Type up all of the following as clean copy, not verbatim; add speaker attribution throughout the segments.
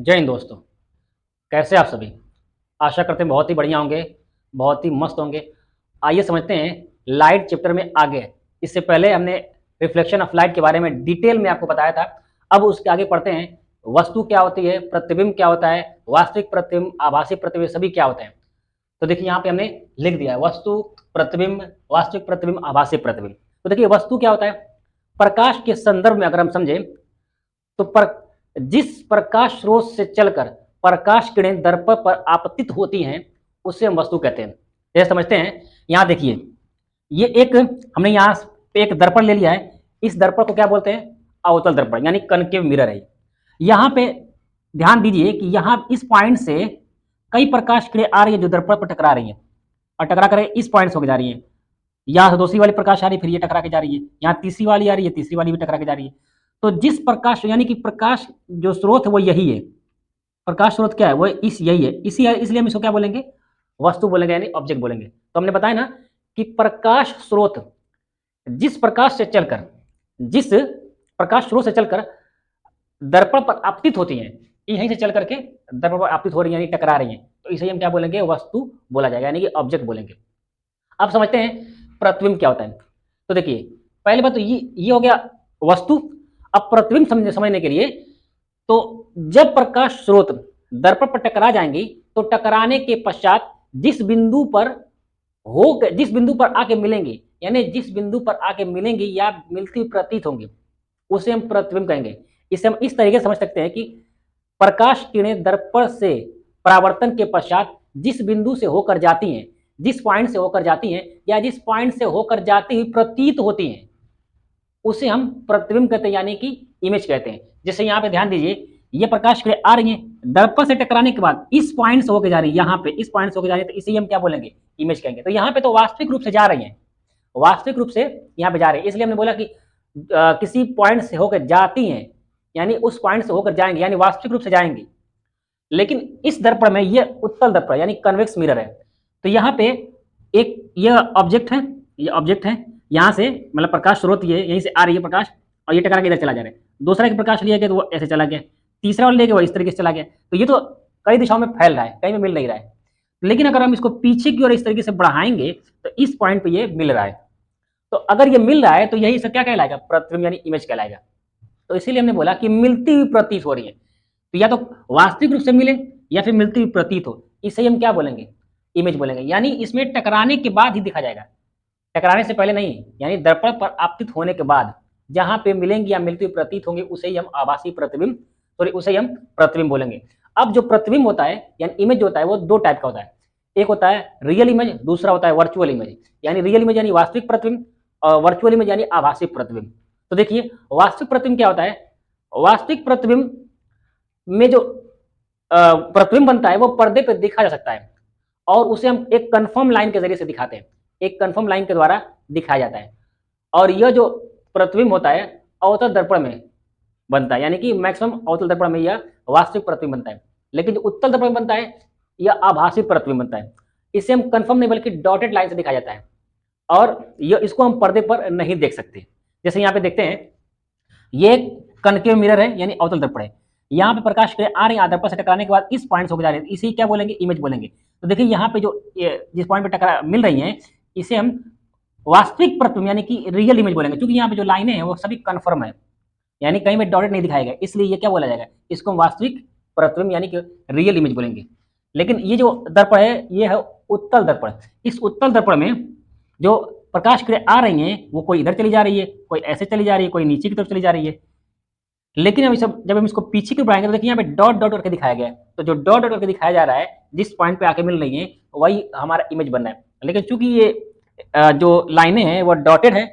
Speaker 1: जय हिंद दोस्तों। कैसे आप सभी? आशा करते हैं बहुत ही बढ़िया होंगे, बहुत ही मस्त होंगे। आइए समझते हैं लाइट चैप्टर में आगे। इससे पहले हमने रिफ्लेक्शन ऑफ लाइट के बारे में डिटेल में आपको बताया था। अब उसके आगे पढ़ते हैं वस्तु क्या होती है, प्रतिबिंब क्या होता है, वास्तविक प्रतिबिंब, आभासी प्रतिबिंब सभी क्या होते हैं। तो देखिए यहाँ पे हमने लिख दिया है वस्तु, प्रतिबिंब, वास्तविक प्रतिबिंब, आभासी प्रतिबिंब। तो देखिए वस्तु क्या होता है, प्रकाश के संदर्भ में अगर हम समझें तो जिस प्रकाश स्रोत से चलकर प्रकाश किरणें दर्पण पर आपतित होती हैं उसे हम वस्तु कहते हैं। ये समझते हैं। यहाँ देखिए ये एक हमने यहाँ पे एक दर्पण ले लिया है। इस दर्पण को क्या बोलते हैं? अवतल दर्पण यानी कनकेव मिरर है। यहाँ पे ध्यान दीजिए कि यहाँ इस पॉइंट से कई प्रकाश किरणें आ रही है जो दर्पण पर टकरा रही हैं और टकरा कर इस पॉइंट से होकर जा रही है। यहाँ दूसरी वाली प्रकाश आ रही है, फिर ये टकरा के जा रही है। यहाँ तीसरी वाली आ रही है, तीसरी वाली भी टकरा के जा रही है। तो जिस प्रकाश यानी कि प्रकाश जो स्रोत है वो यही है। प्रकाश स्रोत क्या है? वो इस यही है। इसी इसलिए हम इसको क्या बोलेंगे? वस्तु बोलेंगे यानी ऑब्जेक्ट बोलेंगे। तो हमने बताया ना कि प्रकाश स्रोत जिस प्रकाश स्रोत से चलकर दर्पण पर आपतित होती हैं, यहीं से चल करके दर्पण पर आपतित हो रही है यानी टकरा रही हैं, तो इसे हम क्या बोलेंगे? वस्तु बोला जाएगा यानी कि ऑब्जेक्ट बोलेंगे। अब समझते हैं प्रतिबिंब क्या होता है। तो देखिए पहली बात तो ये हो गया वस्तु। अब प्रतिबिंब समझने के लिए तो जब प्रकाश स्रोत दर्पण पर टकरा जाएंगी तो टकराने के पश्चात जिस बिंदु पर आके मिलेंगी यानी जिस बिंदु पर आके मिलेंगी या मिलती प्रतीत होंगी उसे हम प्रतिबिंब कहेंगे। इसे हम इस तरीके से समझ सकते हैं कि प्रकाश किरणें दर्पण से परावर्तन के पश्चात जिस बिंदु से होकर जाती हैं, जिस पॉइंट से होकर जाती हैं या जिस पॉइंट से होकर जाती हुई प्रतीत होती हैं उसे हम प्रतिबिंब कहते हैं यानी कि इमेज कहते हैं। जैसे यहाँ पे ध्यान दीजिए ये प्रकाश किरणें आ रही हैं दर्पण से टकराने के बाद इस पॉइंट से होकर जा रही है, यहाँ पे इस पॉइंट से होकर जा रही है, तो इसे हम क्या बोलेंगे? इमेज कहेंगे। तो यहाँ पे तो वास्तविक रूप से जा रही हैं, वास्तविक रूप से यहाँ पे जा रही है, इसलिए हमने बोला कि किसी पॉइंट से होकर जाती हैं यानी उस पॉइंट से होकर जाएंगे यानी वास्तविक रूप से जाएंगी। लेकिन इस दर्पण में ये उत्तल दर्पण यानी कन्वेक्स मिरर है। तो यहाँ पे एक यह ऑब्जेक्ट है, ये ऑब्जेक्ट है, यहाँ से मतलब प्रकाश स्रोत ये यहीं से आ रही है प्रकाश और ये टकरा के इधर चला जा रहा है। दूसरा एक प्रकाश लिया गया तो वो ऐसे चला गया, तीसरा वाला ले गया वो इस तरीके से चला गया। तो ये तो कई दिशाओं में फैल रहा है, कहीं में मिल नहीं रहा है। लेकिन अगर हम इसको पीछे की ओर इस तरीके से बढ़ाएंगे तो इस पॉइंट पे ये मिल रहा है। तो अगर ये मिल रहा है तो यही सब क्या कहलाएगा? प्रतिबिंब यानी इमेज कहलाएगा। तो इसीलिए हमने बोला कि मिलती हुई प्रतीत हो रही है, तो या तो वास्तविक रूप से मिले या फिर मिलती हुई प्रतीत हो, इसे हम क्या बोलेंगे? इमेज बोलेंगे। यानी इसमें टकराने के बाद ही दिखा जाएगा, टकराने से पहले नहीं। यानी दर्पण पर आपतित होने के बाद जहां पे मिलेंगी या मिलती हुई प्रतीत होंगे उसे ही हम आभासी प्रतिबिंब उसे ही हम प्रतिबिंब बोलेंगे। अब जो प्रतिबिंब होता है यानी इमेज होता है वो दो टाइप का होता है। एक होता है रियल इमेज, दूसरा होता है वर्चुअल इमेज। यानी रियल इमेज यानी वास्तविक प्रतिबिंब और वर्चुअल इमेज यानी आभासी प्रतिबिंब। तो देखिए वास्तविक प्रतिबिंब क्या होता है? वास्तविक प्रतिबिंब में जो प्रतिबिंब बनता है वो पर्दे पर देखा जा सकता है और उसे हम एक कन्फर्म लाइन के जरिए से दिखाते हैं, एक कन्फर्म लाइन के द्वारा दिखाया जाता है। और यह जो प्रतिबिंब होता है अवतल दर्पण में बनता है, यानी कि मैक्सिमम अवतल दर्पण में यह वास्तविक प्रतिबिंब बनता है। लेकिन जो उत्तल दर्पण में बनता है यह आभासी प्रतिबिंब बनता है। इसे हम कन्फर्म नहीं बल्कि डॉटेड लाइन से दिखाया जाता है और यह इसको हम पर्दे पर नहीं देख सकते। जैसे यहाँ पे देखते हैं ये कनकेव मिरर है यानी अवतल दर्पण है। यहाँ पे प्रकाश किरणें आ रही है दर्पण से टकराने के बाद इस पॉइंट से होकर जा रही है, इसे क्या बोलेंगे? इमेज बोलेंगे। तो देखिए यहाँ पे जो जिस पॉइंट पे टकरा मिल रही हैं इसे हम वास्तविक प्रतिबिंब यानी कि रियल इमेज बोलेंगे, क्योंकि यहाँ पे जो लाइनें हैं वो सभी कन्फर्म है यानी कहीं में डॉटेड नहीं दिखाया गया, इसलिए ये क्या बोला जाएगा? इसको हम वास्तविक प्रतिबिंब यानी कि रियल इमेज बोलेंगे। लेकिन ये जो दर्पण है ये है उत्तल दर्पण। इस उत्तल दर्पण में जो प्रकाश किरणें आ रही हैं वो कोई इधर चली जा रही है, कोई ऐसे चली जा रही है, कोई नीचे की तरफ चली जा रही है। लेकिन हम जब हम इसको पीछे की बढ़ाएंगे तो देखिए यहाँ पे डॉट डॉट करके दिखाया गया है। तो जो डॉट डॉट करके दिखाया जा रहा है जिस पॉइंट पे आके मिल रही है वही हमारा इमेज बन रहा है। लेकिन चूंकि ये जो लाइनें हैं वो डॉटेड है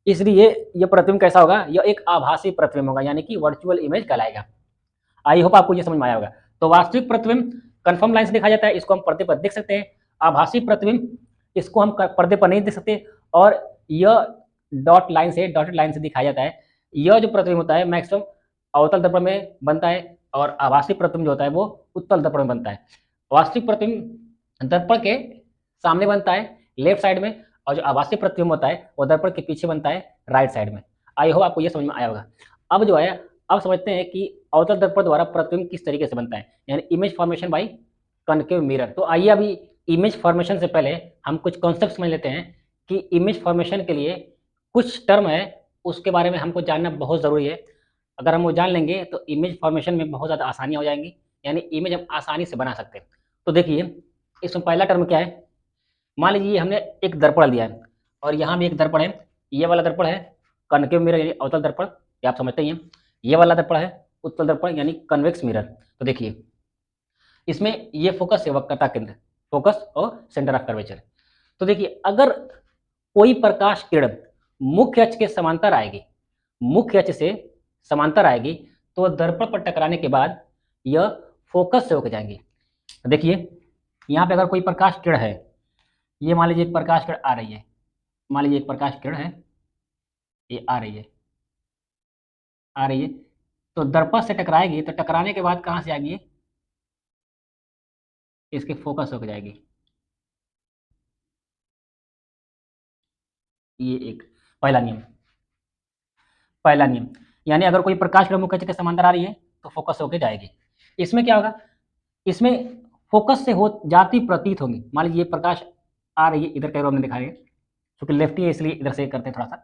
Speaker 1: इसलिए ये प्रतिबिंब कैसा होगा? यह एक आभासी प्रतिबिंब होगा यानी कि वर्चुअल इमेज कहलाएगा। आई होप आपको ये समझ में आया होगा। तो वास्तविक प्रतिबिंब कन्फर्म लाइन से दिखाया जाता है, इसको हम पर्दे पर देख सकते हैं। आभासी प्रतिबिंब इसको हम पर्दे पर नहीं देख सकते और यह डॉटेड लाइन से दिखाया जाता है। यह जो प्रतिबिंब होता है मैक्सिमम अवतल दर्पण में बनता है और आभासी प्रतिबिंब जो होता है वो उत्तल दर्पण में बनता है। वास्तविक प्रतिबिंब दर्पण के सामने बनता है लेफ्ट साइड में और जो आभासी प्रतिबिंब होता है वो दर्पण के पीछे बनता है राइट साइड में। आई होप आपको ये समझ में आया होगा। अब जो है अब समझते हैं कि अवतल दर्पण द्वारा प्रतिबिंब किस तरीके से बनता है, यानी image formation by concave mirror. तो आइए अभी इमेज फॉर्मेशन से पहले हम कुछ कॉन्सेप्ट समझ लेते हैं कि इमेज फॉर्मेशन के लिए कुछ टर्म है, उसके बारे में हमको जानना बहुत ज़रूरी है। अगर हम वो जान लेंगे तो इमेज फॉर्मेशन में बहुत ज़्यादा आसानियाँ हो जाएँगी, यानी इमेज हम आसानी से बना सकते हैं। तो देखिए, इसमें पहला टर्म क्या है, मान लीजिए हमने एक दर्पण लिया है और यहाँ भी एक दर्पण है, ये वाला दर्पण है कॉनकेव मिरर यानी अवतल दर्पण, ये आप समझते ही हैं। ये वाला दर्पण है उत्तल दर्पण यानी कन्वेक्स मिरर। तो देखिए, इसमें ये फोकस है वक्रता केंद्र, फोकस और सेंटर ऑफ कर्वेचर। तो देखिए, अगर कोई प्रकाश किरण मुख्य अक्ष के समांतर आएगी, मुख्य अक्ष से समांतर आएगी, तो दर्पण पर टकराने के बाद यह फोकस से होकर जाएंगी। तो देखिए, यहाँ पे अगर कोई प्रकाश किरण है, ये मान लीजिए एक प्रकाश किरण आ रही है, मान लीजिए एक प्रकाश किरण है, ये आ रही है, आ रही है, तो दर्पण से टकराएगी, तो टकराने के बाद कहाँ से आएगी, इसके फोकस होकर जाएगी। ये एक पहला नियम, पहला नियम, यानी अगर कोई प्रकाश किरण मुख्य अक्ष के समांतर आ रही है तो फोकस होकर जाएगी। इसमें क्या होगा, इसमें फोकस से हो जाती प्रतीत होंगी। मान लीजिए ये प्रकाश आ रही है, इधर कैरो में दिखा रहे हैं, क्योंकि लेफ्टी है इसलिए इधर से करते हैं थोड़ा सा।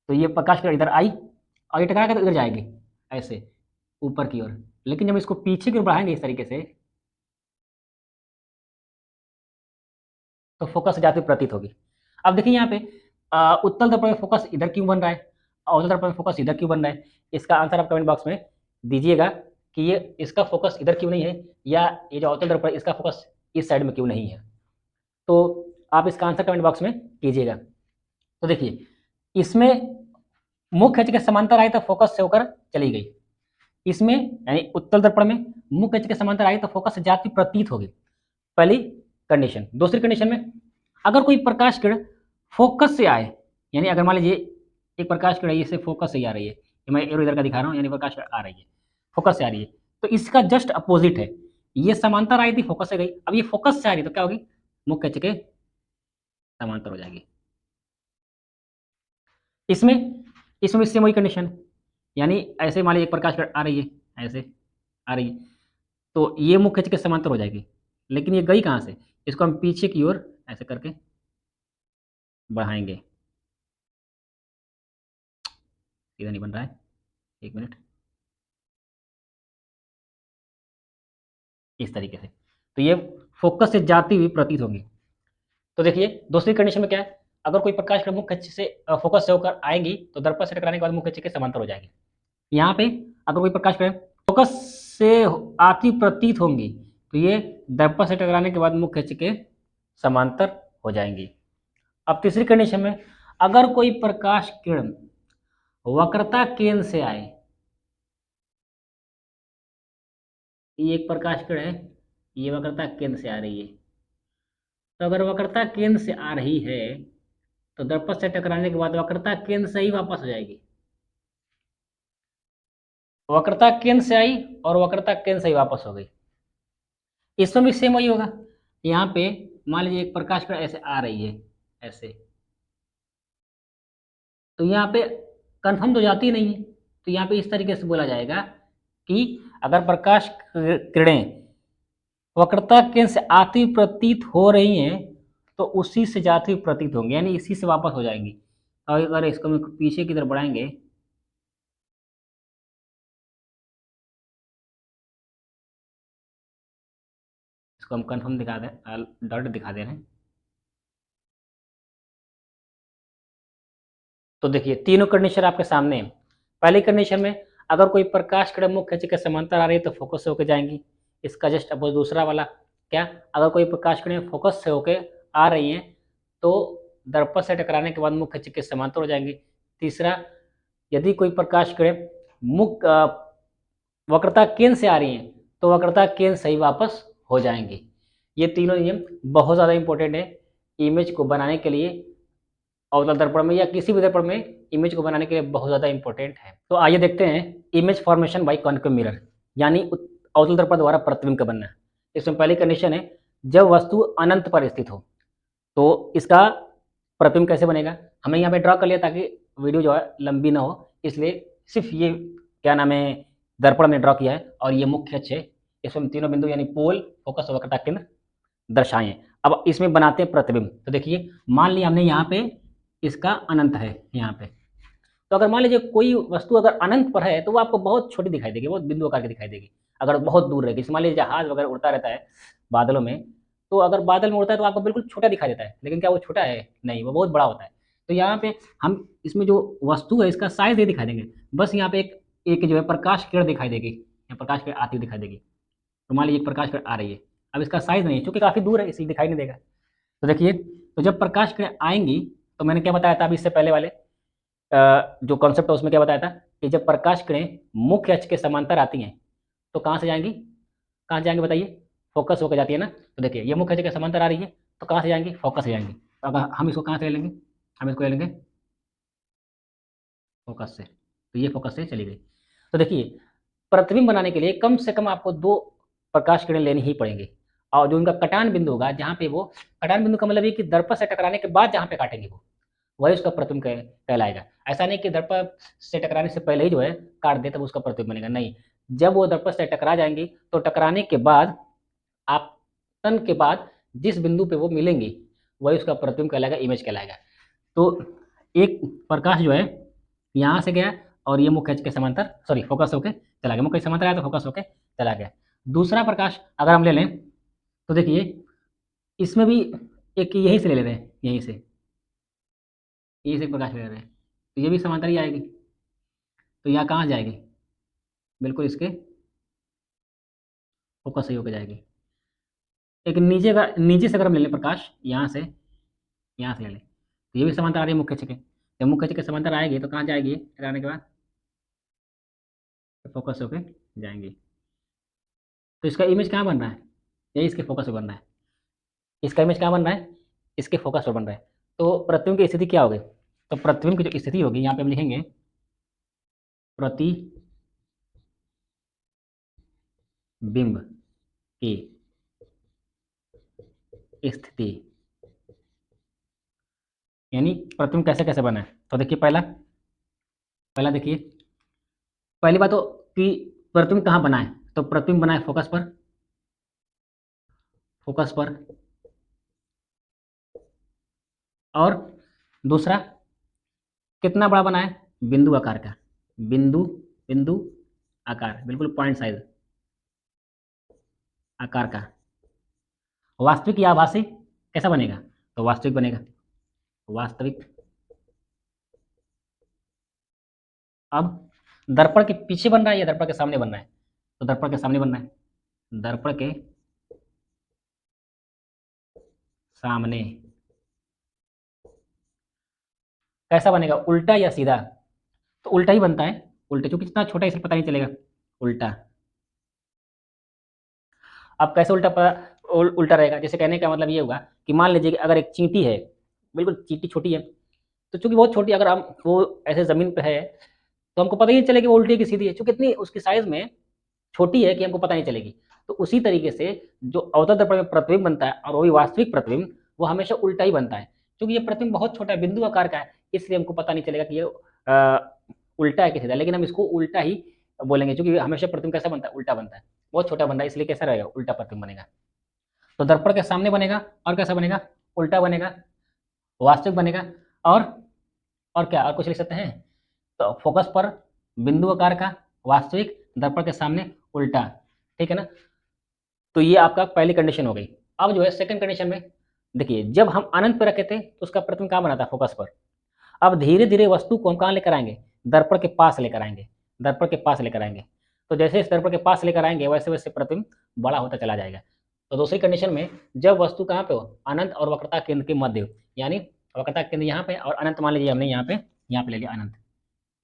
Speaker 1: तो ये प्रकाश किरण इधर आई और ये टकरा कर इधर जाएगी ऐसे ऊपर की ओर, लेकिन जब इसको पीछे की ओर बढ़ाएंगे इस तरीके से, तो फोकस से जाती प्रतीत होगी। अब देखिए यहाँ पे उत्तल दर्पण में फोकस इधर क्यों बन रहा है, अवतल दर्पण में फोकस इधर क्यों बन रहा है, इसका आंसर आप कमेंट बॉक्स में दीजिएगा कि ये इसका फोकस इधर क्यों नहीं है, या ये जो अवतल दर्पण है इसका फोकस इस साइड में क्यों नहीं है। तो आप इसका आंसर कमेंट बॉक्स में कीजिएगा। तो देखिए, इसमें मुख्य अक्ष के समांतर आई तो फोकस से होकर चली गई, इसमें यानी उत्तल दर्पण में मुख्य अक्ष के समांतर आई तो फोकस से जाती प्रतीत होगी, पहली कंडीशन। दूसरी कंडीशन में अगर कोई प्रकाश किरण फोकस से आए, यानी अगर मान लीजिए एक प्रकाश किरण इसे फोकस से ही आ रही है, ये मैं एरो इधर का दिखा रहा हूँ, यानी प्रकाश किरण आ रही है फोकस से आ रही है, तो इसका जस्ट अपोजिट है, ये समांतर आई थी फोकस से गई, अब ये फोकस से आ रही तो क्या होगी, मुख्य अक्ष के समांतर हो जाएगी। इसमें इसमें भी सेम वही कंडीशन है, यानी ऐसे मान लीजिए एक प्रकाश किरण आ रही है, ऐसे आ रही है, तो ये मुख्य अक्ष के समांतर हो जाएगी, लेकिन ये गई कहाँ से, इसको हम पीछे की ओर ऐसे करके बढ़ाएंगे, सीधा नहीं बन रहा है, एक मिनट, इस तरीके से, तो ये फोकस से जाती हुई प्रतीत होंगी। तो देखिए, दूसरी कंडीशन में क्या है, अगर कोई प्रकाश किरण मुख्य अक्ष से फोकस से होकर आएंगी तो दर्पण से टकराने के बाद मुख्य अक्ष के समांतर हो जाएगी। यहाँ पे अगर कोई प्रकाश किरण फोकस से आती प्रतीत होंगी तो ये दर्पण से टकराने के बाद मुख्य अक्ष के समांतर हो जाएंगी। अब तीसरी कंडीशन में अगर कोई प्रकाश किरण वक्रता केंद्र से आए, ये एक प्रकाश किरण है, ये वक्रता केंद्र से आ रही है, तो अगर वक्रता केंद्र से आ रही है तो दर्पण से टकराने के बाद वक्रता केंद्र से ही वापस हो जाएगी, वक्रता केंद्र से आई और वक्रता केंद्र से ही वापस हो गई। इसमें भी सेम वही होगा, यहाँ पे मान लीजिए एक प्रकाश किरण ऐसे आ रही है, ऐसे, तो यहाँ पे कंफर्म तो जाती नहीं है, तो यहाँ पे इस तरीके से बोला जाएगा कि अगर प्रकाश किरणें वक्रता केंद्र से आती प्रतीत हो रही हैं तो उसी से जाती हुई प्रतीत होंगी, यानी इसी से वापस हो जाएंगी। और अगर इसको हम पीछे की तरफ बढ़ाएंगे, इसको हम कंफर्म दिखा दें, डॉट दिखा दे रहे हैं, तो देखिए तीनों कंडीशन आपके सामने है। पहली कंडीशन में अगर कोई प्रकाश किरण मुख्य अक्ष के समांतर आ रही है तो फोकस से होकर जाएंगी, इसका जस्ट अपोज दूसरा वाला क्या, अगर कोई प्रकाश किरण फोकस से होकर आ रही है तो दर्पण से टकराने के बाद मुख्य अक्ष के समांतर हो जाएंगी। तीसरा, यदि कोई प्रकाश किरण मुख्य वक्रता केंद्र से आ रही हैं तो वक्रता केंद्र से ही वापस हो जाएंगी। ये तीनों नियम बहुत ज़्यादा इंपॉर्टेंट है इमेज को बनाने के लिए, अवतल दर्पण में या किसी भी दर्पण में इमेज को बनाने के लिए बहुत ज़्यादा इंपॉर्टेंट है। तो आइए देखते हैं image formation by concave mirror, यानी अवतल दर्पण द्वारा प्रतिबिंब का बनना। इसमें पहली कंडीशन है जब वस्तु अनंत पर स्थित हो, तो इसका प्रतिबिंब कैसे बनेगा, हमने यहाँ पे ड्रॉ कर लिया ताकि वीडियो जो है लंबी ना हो, इसलिए सिर्फ ये क्या नाम है, दर्पण में ड्रॉ किया है और ये मुख्य अक्ष है। इसमें तीनों बिंदु यानी पोल, फोकस और वक्रता केंद्र दर्शाए हैं। अब इसमें बनाते हैं प्रतिबिंब। तो देखिए, मान लिया हमने यहाँ पे इसका अनंत है यहाँ पे, तो अगर मान लीजिए कोई वस्तु अगर अनंत पर है तो वो आपको बहुत छोटी दिखाई देगी, बहुत बिंदु आकार की दिखाई देगी। अगर बहुत दूर रहेगी, मान लीजिए जहाज वगैरह उड़ता रहता है बादलों में, तो अगर बादल में उड़ता है तो आपको बिल्कुल छोटा दिखाई देता है, लेकिन क्या वो छोटा है? नहीं, वो बहुत बड़ा होता है। तो यहाँ पे हम इसमें जो वस्तु है इसका साइज ये दिखाई देंगे, बस यहाँ पे एक एक जो है प्रकाश किरण दिखाई देगी, या प्रकाश किरण आती हुई दिखाई देगी। तो मान लीजिए एक प्रकाश किरण आ रही है, अब इसका साइज नहीं है क्योंकि काफ़ी दूर है इसलिए दिखाई नहीं देगा। तो देखिए, तो जब प्रकाश किरण आएंगी, तो मैंने क्या बताया था अभी इससे पहले वाले जो कॉन्सेप्ट है उसमें क्या बताया था कि जब प्रकाश किरणें मुख्य अक्ष के समांतर आती हैं तो कहाँ से जाएंगी, कहाँ से जाएंगी बताइए? फोकस होकर जाती है ना। तो देखिए, ये मुख्य अक्ष के समांतर आ रही है तो कहाँ से जाएंगी? फोकस से जाएंगी। तो अगर हम इसको कहाँ से ले लेंगे? हम इसको ले लेंगे फोकस से, तो ये फोकस से चली गई। तो देखिए, प्रतिबिंब बनाने के लिए कम से कम आपको 2 प्रकाश किरणें लेनी ही पड़ेंगी, और जो उनका कटान बिंदु होगा, जहाँ पे वो कटान बिंदु का मतलब ये कि दर्पण से टकराने के बाद जहाँ पे काटेंगे वो, वही उसका प्रतिबिंब कहलाएगा। ऐसा नहीं कि दर्पण से टकराने से पहले ही जो है काट दे तब उसका प्रतिबिंब बनेगा, नहीं। जब वो दर्पण से टकरा जाएंगी तो टकराने के बाद, आपतन के बाद जिस बिंदु पे वो मिलेंगी वही उसका प्रतिबिंब कहलाएगा, इमेज कहलाएगा। तो एक प्रकाश जो है यहाँ से गया और ये मुख्य अक्ष के समांतर, सॉरी फोकस होके चला गया, मुख्य अक्ष समांतर आया तो फोकस होके चला गया। दूसरा प्रकाश अगर हम ले लें तो देखिए, इसमें भी एक यहीं से ले रहे हैं, यहीं से एक प्रकाश ले रहे हैं, तो ये भी समांतर ही आएगी। तो यहाँ कहाँ जाएगी? बिल्कुल इसके फोकस सही होकर जाएगी। एक नीचे से अगर हम ले लें प्रकाश, यहाँ से ले लें, तो ये भी समांतर आ रही है मुख्य अक्ष के। जब मुख्य अक्ष के समांतर आएगी तो कहाँ जाएगी? टकराने के बाद फोकस होके जाएंगी। तो इसका इमेज कहाँ बन रहा है? यही इसके फोकस पर बन रहा है। इसका इमेज कहाँ बन रहा है? इसके फोकस पर बन रहा है। तो प्रतिबिंब की स्थिति क्या होगी? तो प्रतिबिंब की जो स्थिति होगी, यहाँ पे हम लिखेंगे प्रतिबिंब की स्थिति, यानी प्रतिबिंब कैसे कैसे बना है। तो देखिए, पहला पहला देखिए, पहली बात तो कि प्रतिबिंब कहाँ बना है, तो प्रतिबिंब बना है फोकस पर, फोकस पर। और दूसरा, कितना बड़ा बना है? बिंदु आकार का, बिंदु बिंदु आकार, बिल्कुल पॉइंट साइज आकार का। वास्तविक या आभासी कैसा बनेगा? तो वास्तविक बनेगा, वास्तविक। अब दर्पण के पीछे बन रहा है या दर्पण के सामने बन रहा है? तो दर्पण के सामने बन रहा है, दर्पण के सामने। कैसा बनेगा, उल्टा या सीधा? तो उल्टा ही बनता है, उल्टा, क्योंकि इतना छोटा है इसलिए पता नहीं चलेगा, उल्टा। अब कैसे उल्टा रहेगा? जैसे कहने का मतलब ये होगा कि मान लीजिए कि अगर एक चींटी है, बिल्कुल चींटी छोटी है, तो चूंकि बहुत छोटी, अगर हम वो ऐसे जमीन पे है तो हमको पता ही नहीं चलेगा कि वो उल्टी की सीधी है, क्योंकि इतनी उसकी साइज में छोटी है कि हमको पता नहीं चलेगी। तो उसी तरीके से जो अवतल दर्पण में प्रतिबिंब बनता है और वो भी वास्तविक प्रतिबिंब, वो हमेशा उल्टा ही बनता है। क्योंकि ये प्रतिबिंब बहुत छोटा है, बिंदु आकार का है, इसलिए हमको पता नहीं चलेगा कि ये उल्टा है कि सीधा, लेकिन हम इसको उल्टा ही बोलेंगे, क्योंकि हमेशा प्रतिबिंब कैसा बनता है? उल्टा बनता है, बहुत छोटा बन रहा है इसलिए कैसा रहेगा? उल्टा प्रतिबिंब बनेगा। तो दर्पण के सामने बनेगा और कैसा बनेगा? उल्टा बनेगा, वास्तविक बनेगा। और और क्या, और कुछ लिख सकते हैं? तो फोकस पर बिंदु आकार का, वास्तविक, दर्पण के सामने उल्टा। ठीक है ना? तो ये आपका पहली कंडीशन हो गई। अब जो है सेकंड कंडीशन में देखिए, जब हम अनंत पर रखे थे तो उसका प्रतिबिंब कहाँ बना था? फोकस पर। अब धीरे धीरे वस्तु को हम कहाँ लेकर आएंगे? दर्पण के पास लेकर आएंगे, दर्पण के पास लेकर आएंगे। तो जैसे इस दर्पण के पास लेकर आएंगे वैसे वैसे प्रतिबिंब बड़ा होता चला जाएगा। तो दूसरी कंडीशन में जब वस्तु कहाँ पे हो? अनंत और वक्रता केंद्र के मध्य हो, यानी वक्रता केंद्र यहाँ पे और अनंत मान लीजिए हमने यहाँ पे ले लिया अनंत,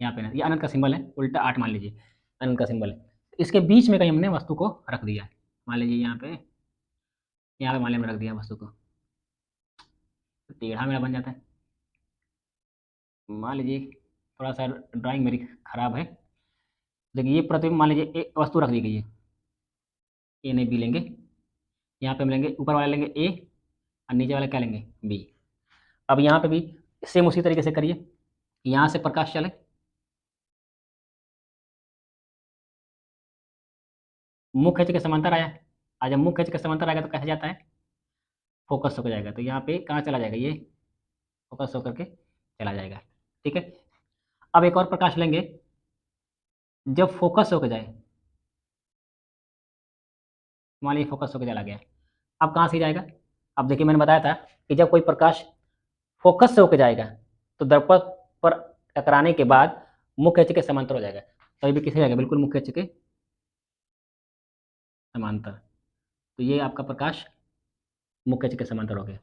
Speaker 1: यहाँ पे ना, ये अनंत का सिंबल है, उल्टा 8 मान लीजिए अनंत का सिंबल है। इसके बीच में कहीं हमने वस्तु को रख दिया है, मान लीजिए यहाँ पे मान लीजिए हमने रख दिया वस्तु को, तो टेढ़ा मेरा बन जाता है। मान लीजिए थोड़ा सा ड्राइंग मेरी खराब है। देखिए, ये प्रतिबिंब मान लीजिए एक वस्तु रख दी गई है, ए नहीं बी लेंगे, यहाँ पे हम लेंगे ऊपर वाला लेंगे ए और नीचे वाला क्या लेंगे? बी। अब यहाँ पे भी सेम उसी तरीके से करिए, यहाँ से प्रकाश चले, मुख्य अक्ष के समांतर आया। आज जब मुख्य अक्ष के समांतर आएगा तो कैसे जाता है, फोकस होकर जाएगा। तो यहाँ पे कहाँ चला जाएगा, ये फोकस होकर के चला जाएगा। ठीक है, अब एक और प्रकाश लेंगे, जब फोकस होकर जाए, मान लीजिए फोकस होकर चला गया, अब कहाँ से जाएगा। अब देखिए मैंने बताया था कि जब कोई प्रकाश फोकस से होकर जाएगा तो दर्पण पर टकराने के बाद मुख्य अक्ष के समांतर हो जाएगा। तो ये भी किसे जाएगा, बिल्कुल मुख्य अक्ष के समांतर। तो ये आपका प्रकाश मुख्य अक्ष के समांतर हो गया।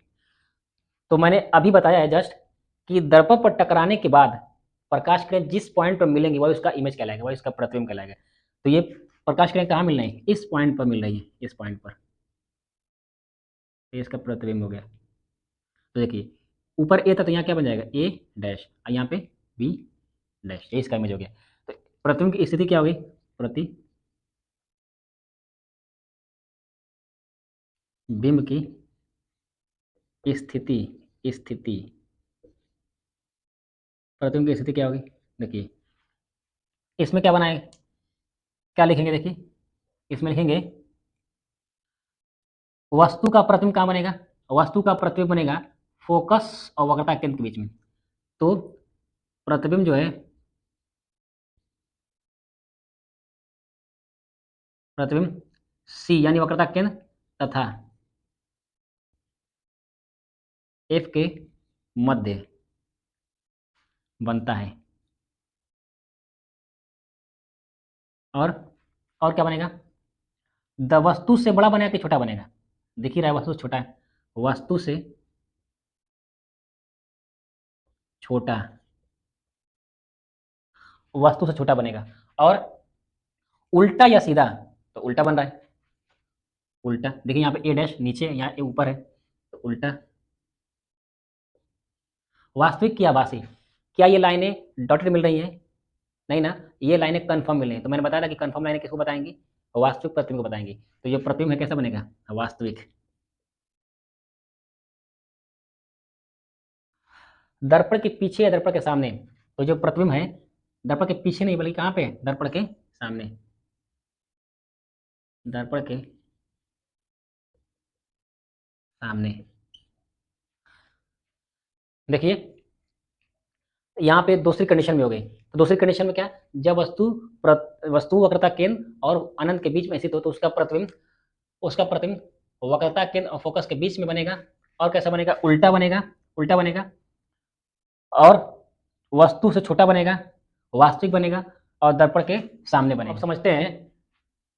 Speaker 1: तो मैंने अभी बताया है जस्ट कि दर्पण पर टकराने के बाद प्रकाश किरण जिस पॉइंट पर मिलेंगी वही उसका इमेज कहलाएगा, वही उसका प्रतिबिंब कहलाएगा। तो ये प्रकाश किरण कहाँ मिल रही है, इस पॉइंट पर मिल रही है, इस पॉइंट पर, ये इसका प्रतिबिंब हो गया। तो देखिए ऊपर ए था तो यहाँ क्या बन जाएगा, ए डैश, और यहाँ पे बी डैश, ये इसका इमेज हो गया। तो प्रतिबिंब की स्थिति क्या होगी, प्रतिबिंब की स्थिति, स्थिति प्रतिबिंब की स्थिति क्या होगी। देखिए इसमें क्या बनाए, क्या लिखेंगे, देखिए इसमें लिखेंगे वस्तु का प्रतिबिंब कहाँ बनेगा, वस्तु का प्रतिबिंब बनेगा फोकस और वक्रता केंद्र के बीच में। तो प्रतिबिंब जो है, प्रतिबिंब सी यानी वक्रता केंद्र तथा एफ के मध्य बनता है। और क्या बनेगा, द वस्तु से बड़ा बनेगा कि छोटा बनेगा, दिख ही रहा है वस्तु से छोटा है, वस्तु से छोटा, वस्तु से छोटा बनेगा। और उल्टा या सीधा, तो उल्टा बन रहा है, उल्टा देखिए यहाँ पे ए डैश नीचे, यहाँ ए ऊपर है, तो उल्टा। वास्तविक की आभासी, क्या ये लाइनें डॉटेड मिल रही हैं, नहीं ना, ये लाइनें कन्फर्म मिल रही हैं। तो मैंने बताया था कि कन्फर्म लाइनें किसको बताएंगी, वास्तविक प्रतिबिंब को बताएंगी। तो ये प्रतिबिंब है कैसा बनेगा, वास्तविक। दर्पण के पीछे या दर्पण के सामने, तो जो प्रतिबिंब है दर्पण के पीछे नहीं बल्कि कहाँ पे, दर्पण के सामने, दर्पण के सामने। देखिए यहाँ पे दूसरी कंडीशन में हो गई। तो दूसरी कंडीशन में क्या, जब वस्तु वक्रता केंद्र और अनंत के बीच में स्थित हो तो उसका प्रतिबिंब वक्रता केंद्र और फोकस के बीच में बनेगा। और कैसा बनेगा, उल्टा बनेगा, उल्टा बनेगा। और वस्तु से छोटा बनेगा, वास्तविक बनेगा, और दर्पण के सामने बनेगा। अब समझते हैं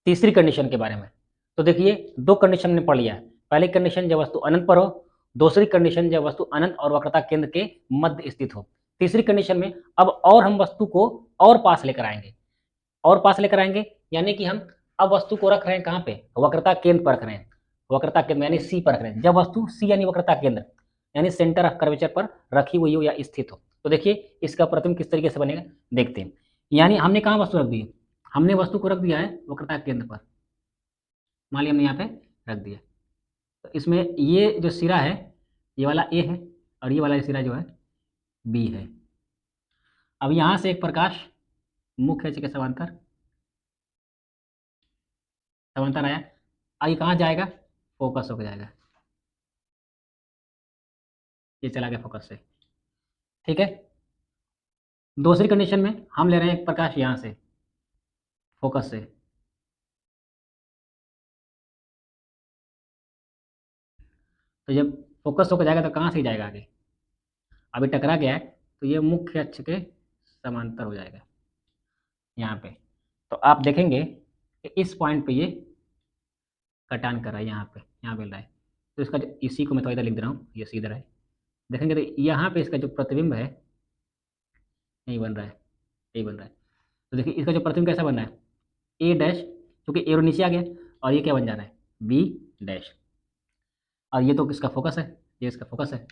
Speaker 1: तीसरी कंडीशन के बारे में। तो देखिए दो कंडीशन ने पढ़ लिया है। पहली कंडीशन जब वस्तु अनंत पर हो, दूसरी कंडीशन जब वस्तु अनंत और वक्रता केंद्र के मध्य स्थित हो। तीसरी कंडीशन में अब और हम वस्तु को और पास लेकर आएंगे, और पास लेकर आएंगे, यानी कि हम अब वस्तु को रख रहे हैं कहाँ पे, वक्रता केंद्र पर रख रहे हैं, वक्रता केंद्र यानी सी पर रख रहे हैं। जब वस्तु सी यानी वक्रता केंद्र यानी सेंटर ऑफ कर्वेचर पर रखी हुई हो या स्थित हो, तो देखिए इसका प्रतिबिंब किस तरीके से बनेगा, देखते हैं। यानी हमने कहाँ वस्तु रख दी है, हमने वस्तु को रख दिया है वक्रता केंद्र पर, मान लिया हमने यहाँ पे रख दिया। तो इसमें ये जो सिरा है ये वाला ए है, और ये वाला सिरा जो है बी है। अब यहाँ से एक प्रकाश मुख्य अक्ष के समांतर समांतर आया, आगे कहाँ जाएगा, फोकस होकर जाएगा, ये चला गया फोकस से। ठीक है, दूसरी कंडीशन में हम ले रहे हैं एक प्रकाश यहाँ से फोकस से, तो जब फोकस होकर जाएगा तो कहाँ से जाएगा आगे, अभी टकरा गया है तो ये मुख्य अक्ष के समांतर हो जाएगा यहाँ पे। तो आप देखेंगे कि इस पॉइंट पे ये कटान कर रहा है, यहाँ मिल रहा है। तो इसका जो, इसी को मैं तो इधर लिख दे रहा हूँ, ये सीधा है, देखेंगे तो यहाँ पे इसका जो प्रतिबिंब है यही बन रहा है, यही बन रहा है। तो देखिए इसका जो प्रतिबिंब कैसा बन रहा है, ए डैश, क्योंकि एरो नीचे आ गया, और ये क्या बन जा रहा है, बी डैश, और ये तो इसका फोकस है, ये इसका फोकस है।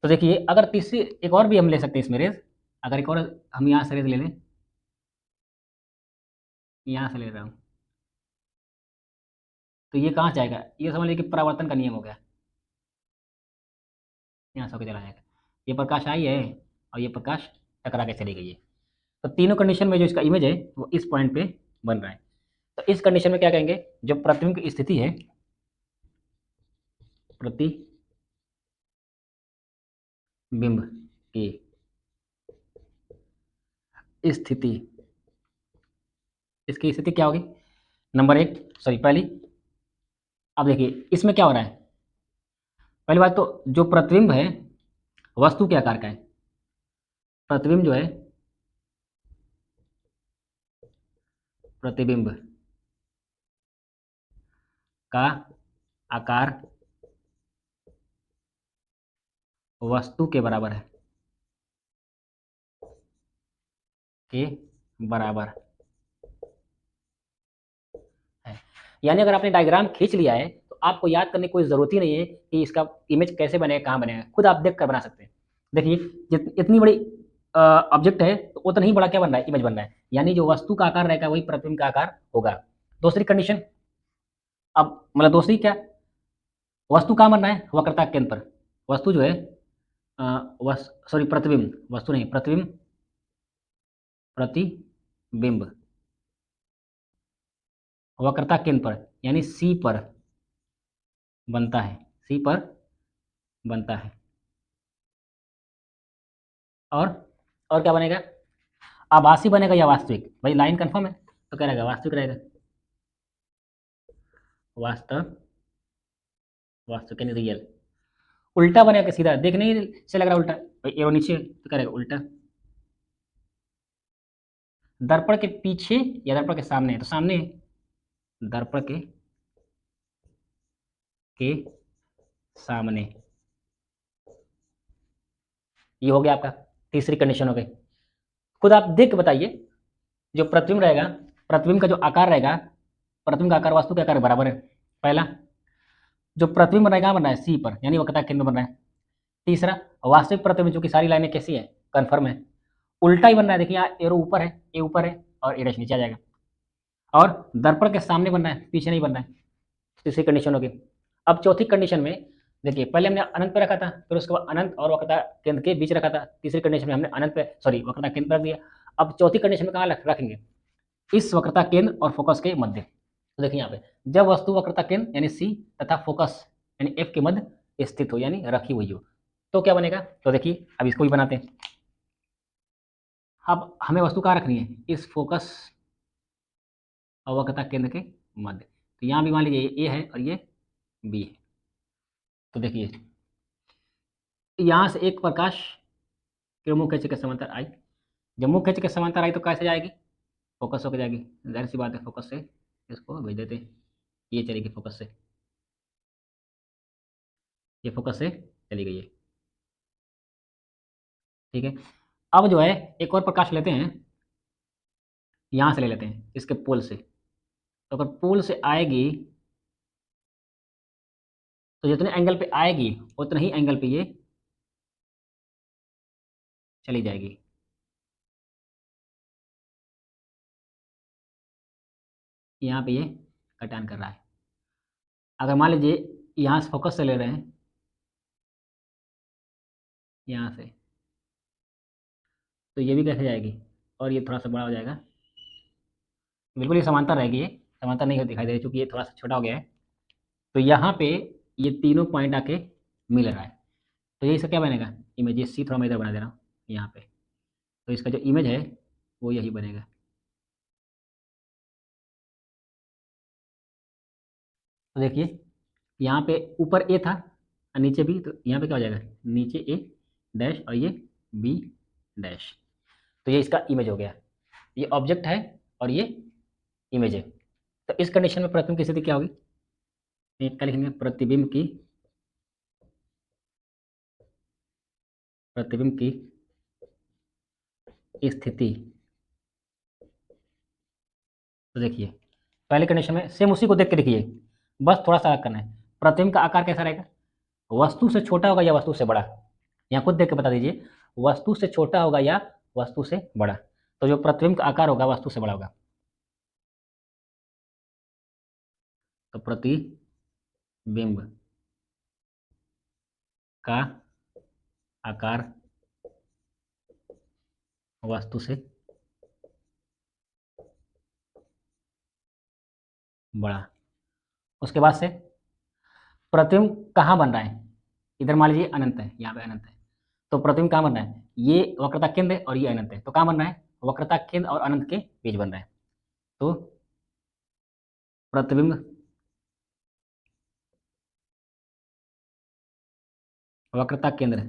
Speaker 1: तो देखिए अगर तीसरी एक और भी हम ले सकते हैं इसमें रेज, अगर एक और हम यहाँ से रेज ले लें, यहाँ से ले रहा हूँ, तो ये कहाँ जाएगा, ये समझ लीजिए कि परावर्तन का नियम हो गया, यहाँ से होकर चला जाएगा। ये प्रकाश आई है और ये प्रकाश टकरा के चली गई है। तो तीनों कंडीशन में जो इसका इमेज है वो इस पॉइंट पे बन रहा है। तो इस कंडीशन में क्या कहेंगे, जो प्रतिबिंब की स्थिति है, प्रतिबिंब की स्थिति, इसकी स्थिति क्या होगी, नंबर एक, सॉरी पहली, अब देखिए इसमें क्या हो रहा है, पहली बात तो जो प्रतिबिंब है वस्तु के आकार का है, प्रतिबिंब जो है, प्रतिबिंब का आकार वस्तु के बराबर है, के बराबर है। यानी अगर आपने डायग्राम खींच लिया है तो आपको याद करने की कोई ज़रूरत ही नहीं है कि इसका इमेज कैसे बनेगा, कहाँ बनेगा, खुद आप देख कर बना सकते हैं। देखिए इतनी बड़ी ऑब्जेक्ट है तो उतना ही बड़ा क्या बन रहा है, इमेज बन रहा है, यानी जो वस्तु का आकार रहेगा वही प्रतिबिंब का आकार होगा। दूसरी कंडीशन, अब मतलब दूसरी क्या, वस्तु कहाँ बन रहा है, वक्रता केंद्र पर, वस्तु जो है सॉरी प्रतिबिंब, वस्तु नहीं, प्रतिबिंब, प्रतिबिंब वक्रता केंद्र पर यानी सी पर बनता है, सी पर बनता है। और और क्या बनेगा, आभासी बनेगा या वास्तविक, भाई लाइन कंफर्म है तो क्या रहेगा, वास्तविक रहेगा, वास्तव, वास्तविक यानी रियल। उल्टा बनेगा कि सीधा, देखने से लग रहा है उल्टा, भाई एरो नीचे तो क्या रहेगा, उल्टा। दर्पण के पीछे या दर्पण के सामने, तो सामने, दर्पण के सामने, ये हो गया आपका, तीसरी कंडीशन हो गई। खुद आप देख के बताइए, जो प्रतिबिंब रहेगा, प्रतिबिंब का जो आकार रहेगा, प्रतिबिंब का आकार वस्तु के आकार के बराबर है, पहला। जो प्रतिबिंब रहेगा बन रहा है सी पर यानी वक्रता केंद्र में बन रहा है। तीसरा, वास्तविक प्रतिबिंब जो कि सारी लाइनें कैसी है, कन्फर्म है, उल्टा ही बन रहा है, देखिए यहाँ एरो ऊपर है, ए ऊपर है और ए डैश नीचे आ जाएगा। और दर्पण के सामने बन रहा है, पीछे नहीं बन रहा है, तीसरी कंडीशन होगी। अब चौथी कंडीशन में देखिए, पहले हमने अनंत पे रखा था, फिर उसके बाद अनंत और वक्रता केंद्र के बीच रखा था, तीसरी कंडीशन में हमने अनंत पे सॉरी वक्रता केंद्र रख दिया। अब चौथी कंडीशन में कहाँ रखेंगे, इस वक्रता केंद्र और फोकस के मध्य। तो देखिए यहाँ पे, जब वस्तु वक्रता केंद्र यानी सी तथा फोकस यानी एफ के मध्य स्थित हो यानी रखी हुई हो, तो क्या बनेगा, तो देखिए अब इसको भी बनाते हैं। अब हमें वस्तु कहाँ रखनी है, इस फोकस और वक्रता केंद्र के मध्य, तो यहाँ भी मान लीजिए ये ए है और ये बी है। तो देखिए यहाँ से एक प्रकाश किरण मुख्य अक्ष के समांतर आई, जब मुख्य अक्ष के समांतर आई तो कैसे जाएगी, फोकस होकर जाएगी, जाहिर सी बात है, फोकस से इसको भेज देते हैं, ये चलेगी फोकस से, ये फोकस से चली गई है, ठीक है। अब जो है एक और प्रकाश लेते हैं, यहाँ से ले लेते हैं इसके पोल से, तो अगर पोल से आएगी तो जितने एंगल पे आएगी उतने ही एंगल पे ये चली जाएगी। यहाँ पे ये कटान कर रहा है, अगर मान लीजिए यहाँ से फोकस से ले रहे हैं, यहाँ से, तो ये भी कैसे जाएगी और ये थोड़ा सा बड़ा हो जाएगा, बिल्कुल ये समांतर रहेगी, ये समांतर नहीं दिखाई दे रही क्योंकि ये थोड़ा सा छोटा हो गया है। तो यहाँ पे ये तीनों पॉइंट आके मिल रहा है, तो ये इसका क्या बनेगा, इमेज, ये सी थोड़ा मैं इधर बना दे रहा हूँ यहाँ पे, तो इसका जो इमेज है वो यही बनेगा। तो देखिए यहाँ पे ऊपर ए था और नीचे बी, तो यहाँ पे क्या हो जाएगा, नीचे ए डैश और ये बी डैश, तो ये इसका इमेज हो गया, ये ऑब्जेक्ट है और ये इमेज है। तो इस कंडीशन में प्रतिबिंब की स्थिति क्या होगी, क्या लिखेंगे, प्रतिबिंब की, प्रतिबिंब की स्थिति, तो देखिए पहले कंडीशन में सेम उसी को देख के देखिए, बस थोड़ा सा अलग करना है, प्रतिबिंब का आकार कैसा रहेगा, वस्तु से छोटा होगा या वस्तु से बड़ा, यहाँ खुद देख के बता दीजिए, वस्तु से छोटा होगा या वस्तु से बड़ा, तो जो प्रतिबिंब का आकार होगा वस्तु से बड़ा होगा, तो प्रतिबिंब का आकार वस्तु से बड़ा। उसके बाद से प्रतिबिंब कहाँ बन रहा है? इधर मान लीजिए अनंत है, यहाँ पे अनंत है, तो प्रतिबिंब कहाँ बन रहा है? ये वक्रता केंद्र है और ये अनंत है, तो कहाँ बन रहा है? वक्रता केंद्र और अनंत के बीच बन रहा है। तो प्रतिबिंब वक्रता केंद्र,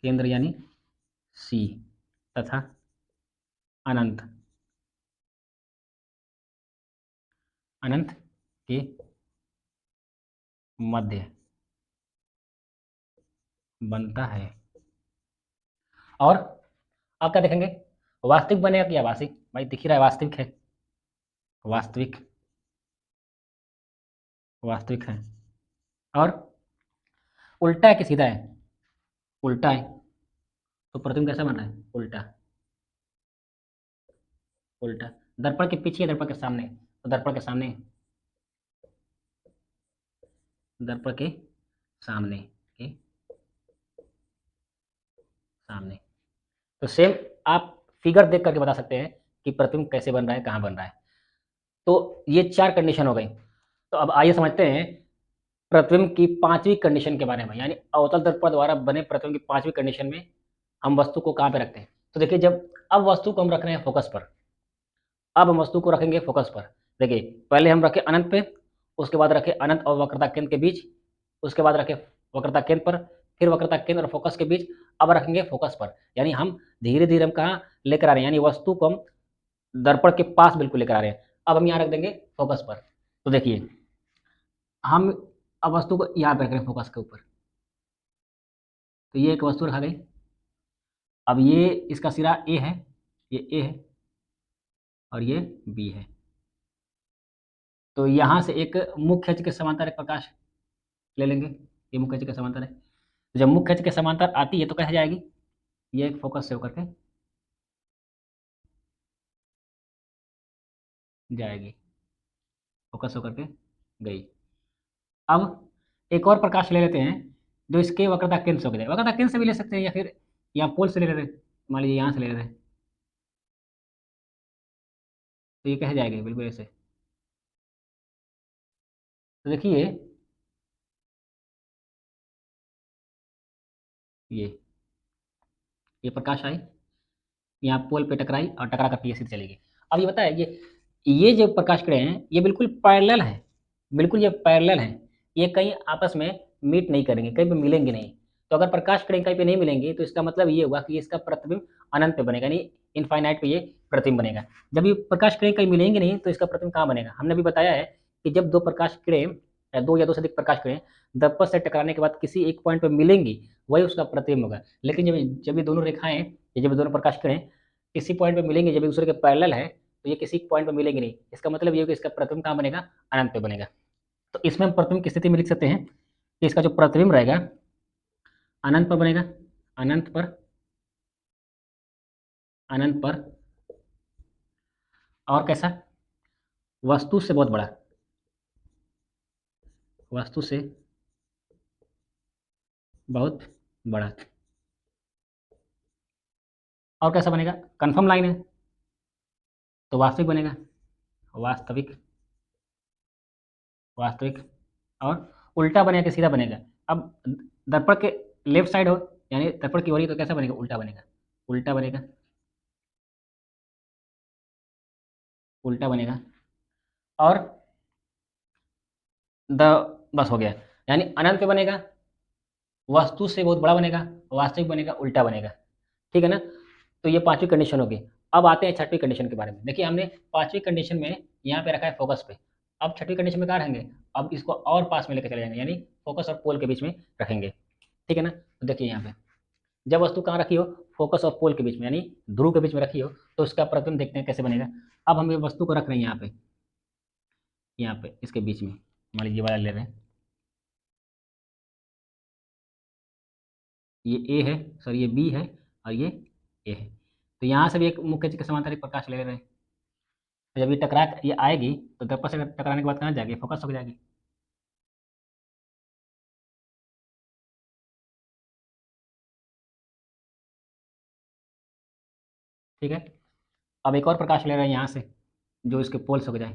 Speaker 1: केंद्र यानी सी, तथा अनंत, अनंत के मध्य बनता है। और आप क्या देखेंगे? वास्तविक बनेगा कि आभासी? भाई दिख ही रहा है वास्तविक है, वास्तविक, वास्तविक है। और उल्टा है कि सीधा है? उल्टा है, तो प्रतिबिंब कैसा बन रहा है? उल्टा, उल्टा। दर्पण के पीछे या दर्पण के सामने? तो दर्पण के सामने, दर्पण के सामने, के सामने। तो सेम आप फिगर देख करके बता सकते हैं कि प्रतिबिंब कैसे बन रहा है, कहाँ बन रहा है। तो ये 4 कंडीशन हो गई। तो अब आइए समझते हैं प्रतिबिंब की 5वीं कंडीशन के बारे में, यानी अवतल दर्पण द्वारा बने प्रतिबिंब की 5वीं कंडीशन में हम वस्तु को कहाँ पे रखते हैं। तो देखिए, जब अब वस्तु को हम रख रहे हैं फोकस पर, अब हम वस्तु को रखेंगे फोकस पर। देखिए, पहले हम रखे अनंत पे, उसके बाद रखे अनंत और वक्रता केंद्र के बीच, उसके बाद रखे वक्रता केंद्र पर, फिर वक्रता केंद्र और फोकस के बीच, अब रखेंगे फोकस पर। यानी हम धीरे धीरे हम कहाँ लेकर आ रहे हैं, यानी वस्तु को हम दर्पण के पास बिल्कुल लेकर आ रहे हैं। अब हम यहाँ रख देंगे फोकस पर। तो देखिए, हम अब वस्तु को यहाँ पे रख रहे हैं फोकस के ऊपर। तो ये एक वस्तु रखा गई। अब ये इसका सिरा ए है, ये ए है और ये बी है। तो यहाँ से एक मुख्य अक्ष के समांतर एक प्रकाश ले लेंगे, ये मुख्य अक्ष के समांतर है। तो जब मुख्य अक्ष के समांतर आती है तो कैसे जाएगी? ये एक फोकस से होकर के जाएगी, फोकस होकर के गई। अब एक और प्रकाश ले लेते हैं जो इसके वक्रता केंद्र से होकर जाए। वक्रता केंद्र से भी ले सकते हैं या फिर यहाँ पोल से ले रहे हैं, मान लीजिए यहाँ से ले रहे हैं, तो ये कैसे जाएगी? बिल्कुल ऐसे। तो देखिए, ये प्रकाश आई, यहाँ पोल पे टकराई और टकरा कर पीछे चली गई। अब ये बताया, ये जो प्रकाश किरण हैं ये बिल्कुल पैरेलल है, बिल्कुल ये पैरेलल है, ये कहीं आपस में मीट नहीं करेंगे, कहीं पे मिलेंगे नहीं। तो अगर प्रकाश किरण कहीं पे नहीं मिलेंगी तो इसका मतलब ये हुआ कि इसका प्रतिबिंब अनंत पे बनेगा, यानी इनफाइनाइट पे ये प्रतिबिंब बनेगा। जब ये प्रकाश किरण कहीं मिलेंगे नहीं तो इसका प्रतिबिंब कहाँ बनेगा? हमने भी बताया है कि जब दो प्रकाश किरण या दो से अधिक प्रकाश किरण दर्पण से टकराने के बाद किसी एक पॉइंट पर मिलेंगी, वही उसका प्रतिबिंब होगा। लेकिन जब जब ये दोनों रेखाएं, ये जब दोनों प्रकाश किरण किसी पॉइंट पे मिलेंगे, जब एक दूसरे के पैरेलल है, तो ये किसी पॉइंट पे मिलेंगे नहीं। इसका मतलब ये है कि इसका प्रतिबिंब कहाँ बनेगा? अनंत पे बनेगा। तो इसमें हम प्रतिबिंब की स्थिति में लिख सकते हैं कि इसका जो प्रतिबिंब रहेगा अनंत पर बनेगा, अनंत पर, अनंत पर, और कैसा? वस्तु से बहुत बड़ा, वस्तु से बहुत बड़ा। और कैसा बनेगा? कन्फर्म लाइन है तो वास्तविक बनेगा, वास्तविक, वास्तविक। और उल्टा बनेगा कि सीधा बनेगा? अब दर्पण के लेफ्ट साइड हो, यानी दर्पण की ओर ही, तो कैसा बनेगा? उल्टा बनेगा, उल्टा बनेगा, उल्टा बनेगा। और द बस हो गया, यानी अनंत पे बनेगा, वस्तु से बहुत बड़ा बनेगा, वास्तविक बनेगा, उल्टा बनेगा। ठीक है ना? तो ये 5वीं कंडीशन होगी। अब आते हैं 6वीं कंडीशन के बारे में। देखिए, हमने 5वीं कंडीशन में यहाँ पे रखा है फोकस पे। अब 6वीं कंडीशन में कहाँ रहेंगे? अब इसको और पास में लेकर चले जाएंगे, यानी फोकस और पोल के बीच में रखेंगे। ठीक है ना? तो देखिए यहाँ पे, जब वस्तु कहाँ रखी हो? फोकस और पोल के बीच में, यानी ध्रुव के बीच में रखी हो, तो उसका प्रतिबिंब देखते हैं कैसे बनेगा। अब हम ये वस्तु को रख रहे हैं यहाँ पे, यहाँ पे इसके बीच में, मान लीजिए वाला ले रहे हैं, ये ए है, सॉरी ये बी है और ये ए है। तो यहाँ से भी एक मुख्य के समांतर एक प्रकाश ले रहे हैं। तो जब ये टकरा ये आएगी तो दर्पण से टकराने के बाद कहाँ जाएगी? फोकस हो जाएगी। ठीक है? अब एक और प्रकाश ले रहे हैं यहाँ से, जो इसके पोल से हो जाए,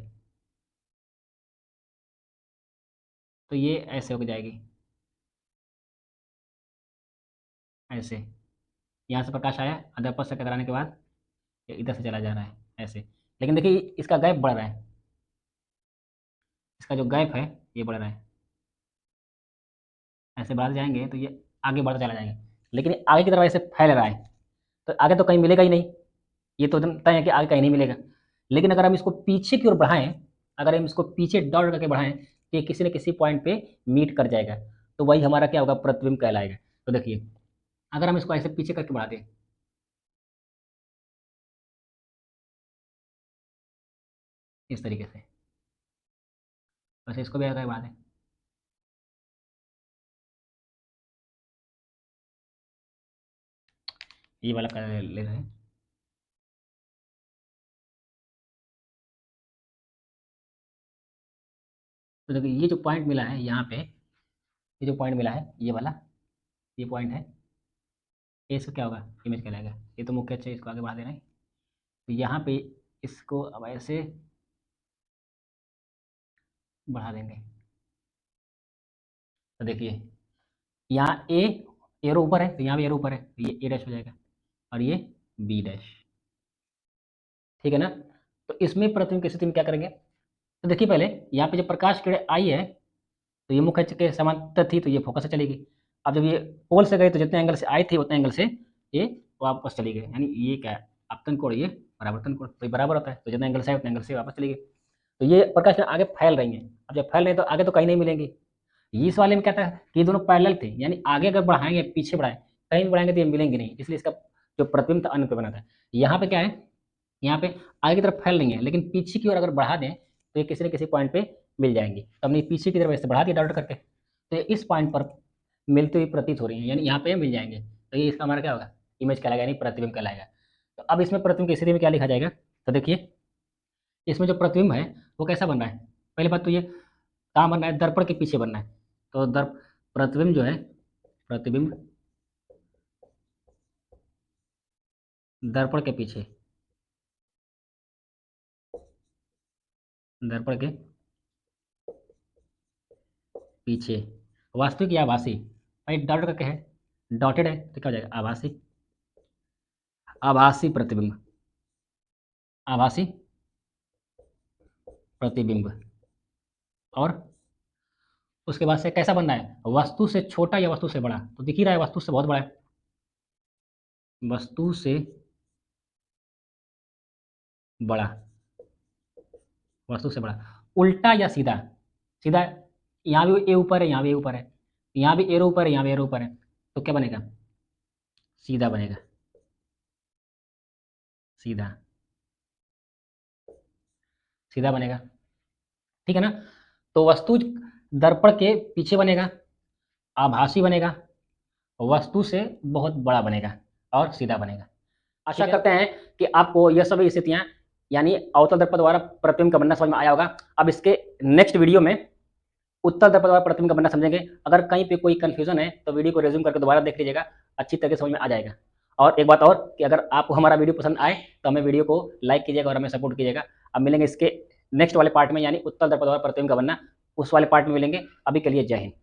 Speaker 1: तो ये ऐसे हो जाएगी, ऐसे। यहाँ से प्रकाश आया, अदर्पण से टकराने के बाद ये इधर से चला जा रहा है ऐसे। लेकिन देखिए इसका गैप बढ़ रहा है, इसका जो गैप है ये बढ़ रहा है। ऐसे बढ़ते जाएंगे तो ये आगे बढ़ता चला जाएगा, लेकिन आगे की तरफ ऐसे फैल रहा है, तो आगे तो कहीं मिलेगा ही नहीं। ये तो एकदम तय है कि आगे कहीं नहीं मिलेगा। लेकिन अगर हम इसको पीछे की ओर बढ़ाएं, अगर हम इसको पीछे डॉट करके बढ़ाएं, तो ये किसी न किसी पॉइंट पे मीट कर जाएगा, तो वही हमारा क्या होगा, प्रतिबिंब कहलाएगा। तो देखिए अगर हम इसको ऐसे पीछे करके बढ़ा दें, इस तरीके से, वैसे इसको भी अगर बढ़ा दें, ये वाला कर ले रहे हैं, तो देखिए ये जो पॉइंट मिला है यहाँ पे, ये जो पॉइंट मिला है ये वाला, ये पॉइंट है, ये इसका क्या होगा, इमेज कहलाएगा। ये तो मुख्य, अच्छा इसको आगे बढ़ा देना है, तो यहाँ पे इसको अब ऐसे बढ़ा देंगे, तो देखिए यहाँ ए, एरो ऊपर है तो यहाँ भी एरो ऊपर है, तो ये ए डैश हो जाएगा और ये बी डैश, ठीक है ना। तो इसमें प्रतिबिंब की स्थिति में क्या करेंगे, तो देखिए पहले यहाँ पे जब प्रकाश किरण आई है, तो ये मुख्य अक्ष के समांतर थी, तो ये फोकस से चली गई। अब जब ये पोल से गई, तो जितने एंगल से आई थी उतने एंगल से ये वापस चली गई, यानी ये क्या है, आपतन कोण, ये परावर्तन कोण, तो ये बराबर होता है, तो जितने एंगल से आए उतने एंगल से वापस चली गई। तो ये प्रकाश किरण आगे फैल रही हैं, अब जब फैल रही हैं तो आगे तो कहीं नहीं मिलेंगी। इस वाले में क्या था कि ये दोनों पैरेलल थे, यानी आगे अगर बढ़ाएंगे पीछे बढ़ाएं, कहीं भी बढ़ाएंगे तो ये मिलेंगे नहीं, इसलिए इसका जो प्रतिबिंब था अन्य पे बना था। यहाँ पे क्या है, यहाँ पे आगे की तरफ फैल रही है, लेकिन पीछे की ओर अगर बढ़ा दें तो ये किसी न किसी पॉइंट पे मिल जाएंगी। तो हमने पीछे की तरफ ऐसे बढ़ा दिया डॉट करके, तो ये इस पॉइंट पर मिलती हुई प्रतीत हो रही है, यानी यहाँ पे मिल जाएंगे, तो ये इसका हमारा क्या होगा, इमेज कहलाएगा, यानी प्रतिबिंब कहलाएगा। तो अब इसमें प्रतिबिंब की स्थिति में क्या लिखा जाएगा, तो देखिए इसमें जो प्रतिबिंब है वो कैसा बन रहा है, पहली बात तो ये कहाँ बनना है, दर्पण के पीछे बनना है। तो प्रतिबिंब जो है, प्रतिबिंब दर्पण के पीछे, दर्पण के पीछे, वास्तविक या आभासी, भाई डॉट करके है, डॉटेड है तो क्या हो जाएगा, आभासी, आभासी प्रतिबिंब, आभासी प्रतिबिंब। और उसके बाद से कैसा बनना है, वस्तु से छोटा या वस्तु से बड़ा, तो दिख ही रहा है वस्तु से बहुत बड़ा है, वस्तु से बड़ा, वस्तु से बड़ा, उल्टा या सीधा, सीधा, यहाँ भी ए ऊपर है, यहाँ भी ए ऊपर है, यहाँ भी एरो ऊपर है, यहाँ भी एरो ऊपर है, तो क्या बनेगा, सीधा बनेगा, सीधा, सीधा बनेगा, ठीक है ना। तो वस्तु दर्पण के पीछे बनेगा, आभासी बनेगा, वस्तु से बहुत बड़ा बनेगा और सीधा बनेगा। आशा करते हैं कि आपको यह सभी स्थितियां, यानी अवतल दर्पण द्वारा प्रतिबिंब का बनना समझ में आया होगा। अब इसके नेक्स्ट वीडियो में उत्तल दर्पण द्वारा प्रतिबिंब का बनना समझेंगे। अगर कहीं पे कोई कंफ्यूजन है तो वीडियो को रेज्यूम करके दोबारा देख लीजिएगा, अच्छी तरह से समझ में आ जाएगा। और एक बात और कि अगर आपको हमारा वीडियो पसंद आए तो हमें वीडियो को लाइक कीजिएगा और हमें सपोर्ट कीजिएगा। अब मिलेंगे इसके नेक्स्ट वाले पार्ट में, यानी उत्तल दर्पण द्वारा प्रतिबिंब का बनना, उस वाले पार्ट में मिलेंगे। अभी के लिए जय हिंद।